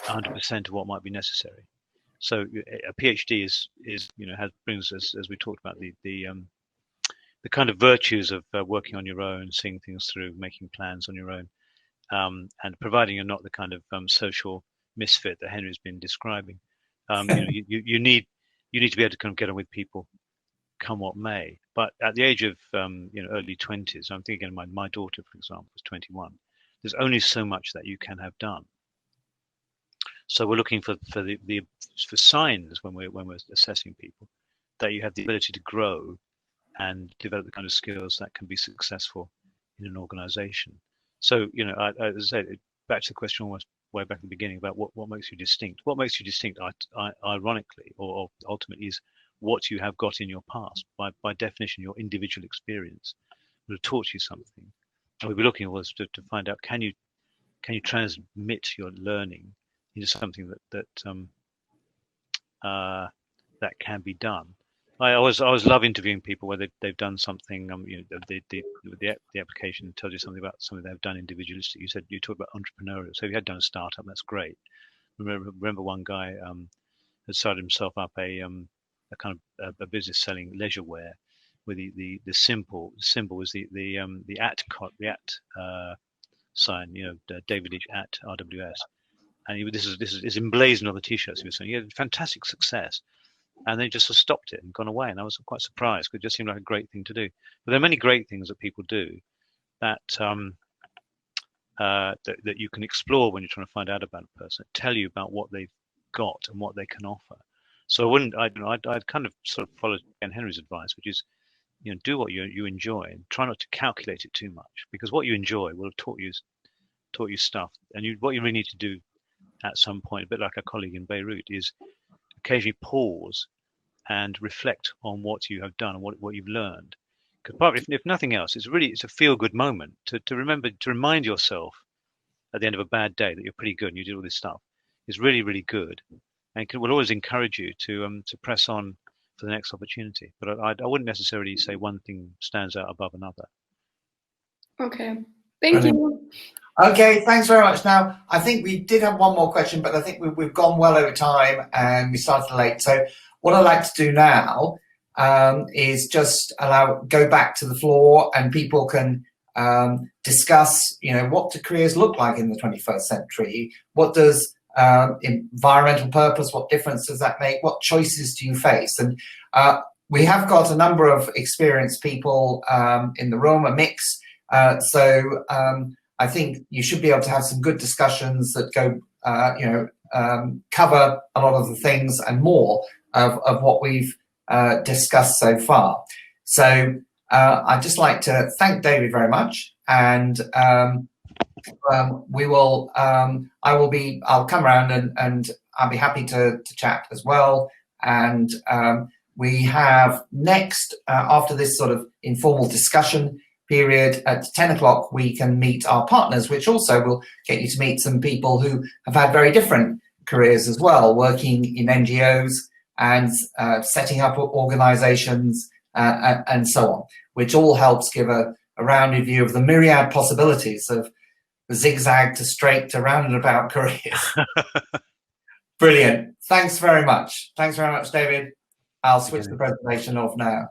100% of what might be necessary. So a PhD is brings us, as we talked about, the kind of virtues of working on your own, seeing things through, making plans on your own, and providing you're not the kind of social misfit that Henry's been describing. You need to be able to kind of get on with people, come what may. But at the age of early 20s, I'm thinking my daughter, for example, was 21. There's only so much that you can have done. So we're looking for signs when we're assessing people that you have the ability to grow and develop the kind of skills that can be successful in an organization. So, as I said, back to the question almost way back at the beginning about what makes you distinct. What makes you distinct, ironically, or ultimately, is what you have got in your past. By definition, your individual experience will have taught you something. And we'll be looking always to find out, can you transmit your learning into something that can be done. I always love interviewing people where they've done something. The application tells you something about something they've done individualistic. You talked about entrepreneurial. So if you had done a startup, that's great. Remember one guy had started himself up a kind of a business selling leisure wear, where the symbol was the at sign. David Leech at RWS, and this is emblazoned on the t-shirts. He was saying he had fantastic success. And they just sort of stopped it and gone away. And I was quite surprised, because it just seemed like a great thing to do. But there are many great things that people do that that you can explore when you're trying to find out about a person, tell you about what they've got and what they can offer. So I wouldn't. I'd kind of sort of follow Ken Henry's advice, which is, do what you enjoy and try not to calculate it too much, because what you enjoy will have taught you stuff, and what you really need to do at some point, a bit like our colleague in Beirut, is occasionally pause and reflect on what you have done and what you've learned. Because partly, if nothing else, it's a feel-good moment to remind yourself at the end of a bad day that you're pretty good and you did all this stuff. Is really, really good, and will always encourage you to press on for the next opportunity. But I wouldn't necessarily say one thing stands out above another.
Okay, thank you.
Okay, thanks very much. Now, I think we did have one more question, but I think we've gone well over time and we started late. So what I'd like to do now is just go back to the floor, and people can discuss, what do careers look like in the 21st century? What does environmental purpose, what difference does that make? What choices do you face? And we have got a number of experienced people in the room, a mix. So I think you should be able to have some good discussions that go, cover a lot of the things and more of what we've discussed so far. So I'd just like to thank David very much, and I'll come around and I'll be happy to chat as well. And we have next, after this sort of informal discussion period, at 10 o'clock, we can meet our partners, which also will get you to meet some people who have had very different careers as well, working in NGOs and setting up organizations and so on, which all helps give a rounded view of the myriad possibilities of the zigzag to straight to roundabout career. Brilliant. Thanks very much. Thanks very much, David. I'll switch the presentation off now.